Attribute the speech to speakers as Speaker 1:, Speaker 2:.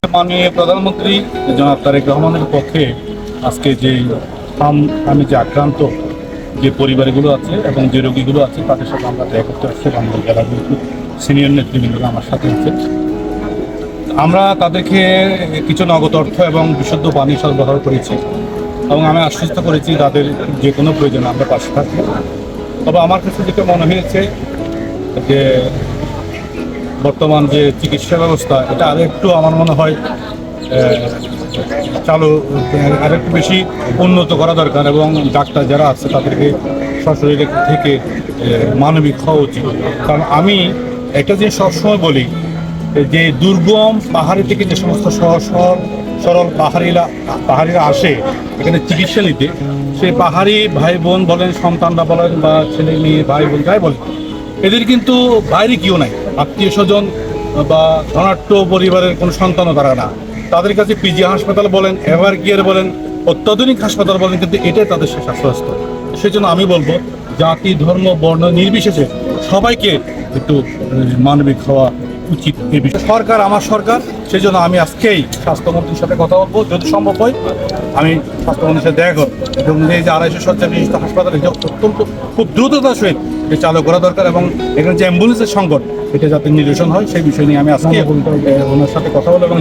Speaker 1: মাননীয় প্রধানমন্ত্রী জনাব তারেক রহমানের পক্ষে আজকে যে আমি যে আক্রান্ত যে পরিবারগুলো আছে এবং যে রোগীগুলো আছে তাদের সাথে আমরা দেখা করতে আসছি। আমাদের জেলা সিনিয়র নেতৃবৃন্দরা আমার সাথে আছে। আমরা তাদেরকে কিছু নগদ অর্থ এবং বিশুদ্ধ পানি সরবরাহ করেছি এবং আমি আশ্বস্ত করেছি তাদের যে কোনো প্রয়োজনে আমরা পাশে থাকবো। তবে আমার কাছে যেটা মনে হয়েছে যে বর্তমান যে চিকিৎসা ব্যবস্থা এটা আরও একটু আমার মনে হয় আরেকটু বেশি উন্নত করা দরকার এবং ডাক্তার যারা আছে তাদেরকে সশরীরে থেকে মানবিক হওয়া উচিত। কারণ আমি একটা জিনিস সবসময় বলি যে দুর্গম পাহাড়ি থেকে যে সমস্ত সরল পাহাড়িরা আসে এখানে চিকিৎসা নিতে, সেই পাহাড়ি ভাই বোন বলেন, সন্তানরা বলেন বা ছেলে মেয়ে ভাই বোন যাই বলেন, এদের কিন্তু বাইরে কেউ নাই, আত্মীয় স্বজন বা ধনাঢ্য পরিবারের কোনো সন্তানও তারা না। তাদের কাছে পিজি হাসপাতাল বলেন, এভার কেয়ার বলেন, অত্যাধুনিক হাসপাতাল বলেন, কিন্তু এটাই তাদের স্বাস্থ্য। সেই জন্য আমি বলবো জাতি ধর্ম বর্ণ নির্বিশেষে সবাইকে একটু মানবিক হওয়া উচিত। এই বিষয়ে সরকার আমার সরকার, সেই জন্য আমি আজকেই স্বাস্থ্যমন্ত্রীর সাথে কথা বলবো, যদি সম্ভব হয় আমি স্বাস্থ্যমন্ত্রীর সাথে দেখা করবো এবং এই যে 250 শয্যা বিশিষ্ট হাসপাতাল এটা অত্যন্ত খুব দ্রুততার সহিত এটা চালু করা দরকার এবং এখানে যে অ্যাম্বুলেন্সের সংকট এটা যাতে নিরসন হয় সেই বিষয় নিয়ে আমি আজকে ওনার সাথে কথা বলবো এবং